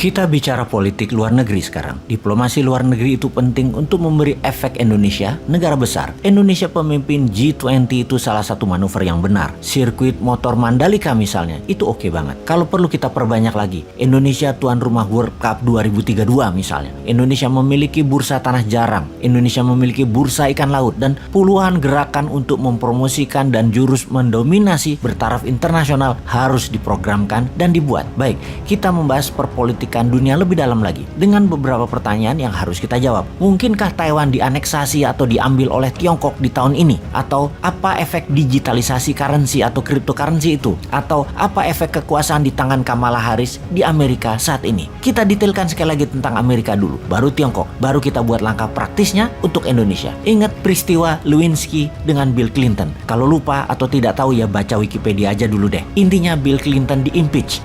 Kita bicara politik luar negeri sekarang. Diplomasi luar negeri itu penting untuk memberi efek Indonesia, negara besar. Indonesia pemimpin G20 itu salah satu manuver yang benar. Sirkuit motor Mandalika misalnya, itu oke banget. Kalau perlu kita perbanyak lagi. Indonesia tuan rumah World Cup 2032 misalnya. Indonesia memiliki bursa tanah jarang. Indonesia memiliki bursa ikan laut. Dan puluhan gerakan untuk mempromosikan dan jurus mendominasi bertaraf internasional harus diprogramkan dan dibuat. Baik, kita membahas perpolitikan dunia lebih dalam lagi dengan beberapa pertanyaan yang harus kita jawab. Mungkinkah Taiwan dianeksasi atau diambil oleh Tiongkok di tahun ini? Atau apa efek digitalisasi currency atau cryptocurrency itu? Atau apa efek kekuasaan di tangan Kamala Harris di Amerika saat ini? Kita detailkan sekali lagi tentang Amerika dulu, baru Tiongkok, baru kita buat langkah praktisnya untuk Indonesia. Ingat peristiwa Lewinsky dengan Bill Clinton. Kalau lupa atau tidak tahu ya baca Wikipedia aja dulu deh. Intinya Bill Clinton di-impeach.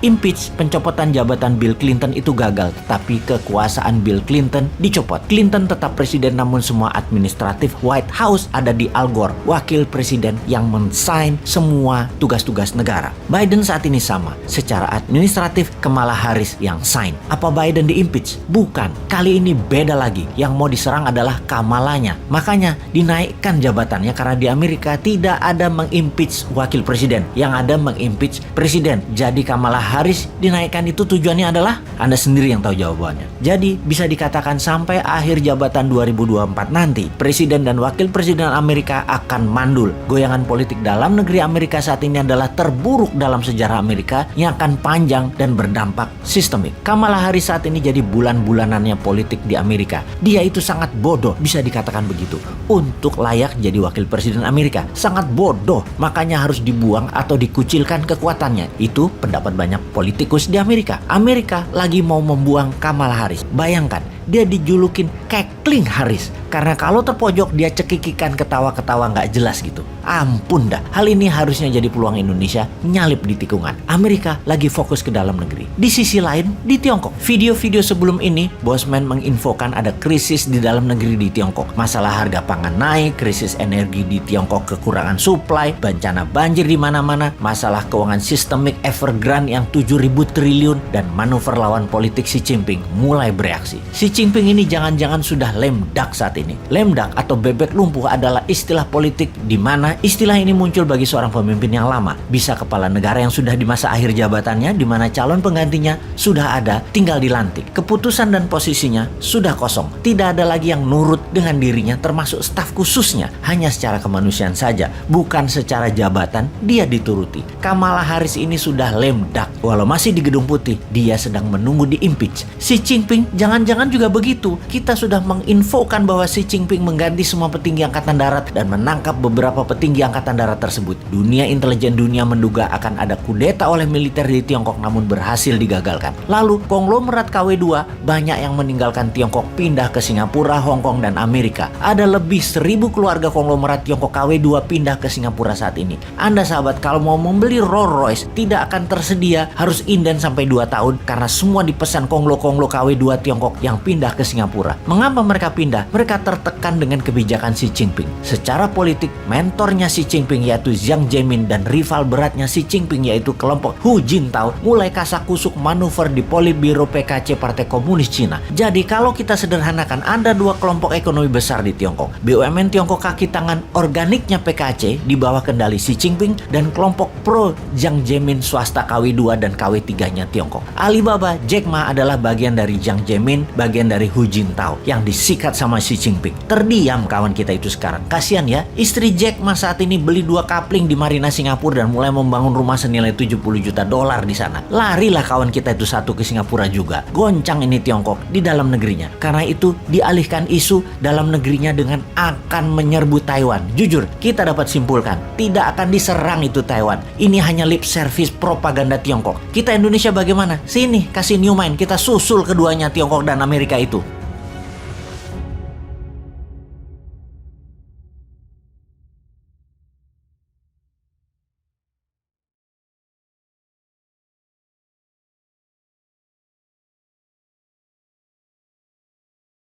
Pencopotan jabatan Bill Clinton itu gagal, tetapi kekuasaan Bill Clinton dicopot. Clinton tetap presiden, namun semua administratif White House ada di Al Gore, wakil presiden yang men-sign semua tugas-tugas negara. Biden saat ini sama, secara administratif Kamala Harris yang sign. Apa Biden di-impeach? Bukan. Kali ini beda lagi. Yang mau diserang adalah Kamalanya. Makanya dinaikkan jabatannya karena di Amerika tidak ada meng-impeach wakil presiden, yang ada meng-impeach presiden. Jadi Kamala Harris dinaikkan itu tujuannya adalah Anda sendiri yang tahu jawabannya. Jadi bisa dikatakan sampai akhir jabatan 2024 nanti, presiden dan wakil presiden Amerika akan mandul. Goyangan politik dalam negeri Amerika saat ini adalah terburuk dalam sejarah Amerika yang akan panjang dan berdampak sistemik. Kamala Harris saat ini jadi bulan-bulanannya politik di Amerika. Dia itu sangat bodoh, bisa dikatakan begitu, untuk layak jadi wakil presiden Amerika. Sangat bodoh, makanya harus dibuang atau dikucilkan kekuatannya. Itu pendapat banyak politikus di Amerika. Amerika lagi mau membuang Kamala Harris. Bayangkan, dia dijulukin Kekling Harris karena kalau terpojok dia cekikikan ketawa-ketawa nggak jelas gitu. Ampun dah, hal ini harusnya jadi peluang Indonesia nyalip di tikungan. Amerika lagi fokus ke dalam negeri. Di sisi lain, di Tiongkok, video-video sebelum ini Bosman menginfokan ada krisis di dalam negeri di Tiongkok. Masalah harga pangan naik, krisis energi di Tiongkok, kekurangan supply, bencana banjir di mana-mana, masalah keuangan sistemik Evergrande yang 7.000 triliun, dan manuver lawan politik Xi Jinping mulai bereaksi. Xi Jinping ini jangan-jangan sudah lame duck saat ini. Lame duck atau bebek lumpuh adalah istilah politik di mana istilah ini muncul bagi seorang pemimpin yang lama. Bisa kepala negara yang sudah di masa akhir jabatannya, di mana calon penggantinya sudah ada, tinggal dilantik. Keputusan dan posisinya sudah kosong. Tidak ada lagi yang nurut dengan dirinya, termasuk staf khususnya. Hanya secara kemanusiaan saja, bukan secara jabatan dia dituruti. Kamala Harris ini sudah lame duck. Walau masih di Gedung Putih, dia sedang menunggu di-impeach. Xi Jinping jangan-jangan juga begitu. Kita sudah menginfokan bahwa Xi Jinping mengganti semua petinggi angkatan darat dan menangkap beberapa petinggi angkatan darat tersebut. Dunia intelijen dunia menduga akan ada kudeta oleh militer di Tiongkok, namun berhasil digagalkan. Lalu konglomerat KW2 banyak yang meninggalkan Tiongkok pindah ke Singapura, Hong Kong, dan Amerika. Ada lebih 1.000 keluarga konglomerat Tiongkok KW2 pindah ke Singapura saat ini. Anda sahabat, kalau mau membeli Rolls Royce tidak akan tersedia, harus inden sampai 2 tahun karena semua dipesan konglo-konglo KW2 Tiongkok yang pindah ke Singapura. Mengapa mereka pindah? Mereka tertekan dengan kebijakan Xi Jinping. Secara politik, mentornya Xi Jinping yaitu Jiang Zemin dan rival beratnya Xi Jinping yaitu kelompok Hu Jintao mulai kasak-kusuk manuver di Politbiro PKC Partai Komunis Cina. Jadi kalau kita sederhanakan, ada 2 kelompok ekonomi besar di Tiongkok. BUMN Tiongkok kaki tangan organiknya PKC di bawah kendali Xi Jinping, dan kelompok pro Jiang Zemin swasta KW2 dan KW3-nya Tiongkok. Alibaba, Jack Ma adalah bagian dari Jiang Zemin, bagian dari Hu Jintao yang disikat sama Xi Jinping. Terdiam kawan kita itu sekarang. Kasian ya, istri Jack Ma saat ini beli 2 kapling di Marina Singapura dan mulai membangun rumah senilai $70 juta di sana. Larilah kawan kita itu satu ke Singapura juga. Goncang ini Tiongkok di dalam negerinya. Karena itu dialihkan isu dalam negerinya dengan akan menyerbu Taiwan. Jujur, kita dapat simpulkan tidak akan diserang itu Taiwan. Ini hanya lip service propaganda Tiongkok. Kita Indonesia bagaimana? Sini, kasih new mind, kita susul keduanya Tiongkok dan Amerika itu.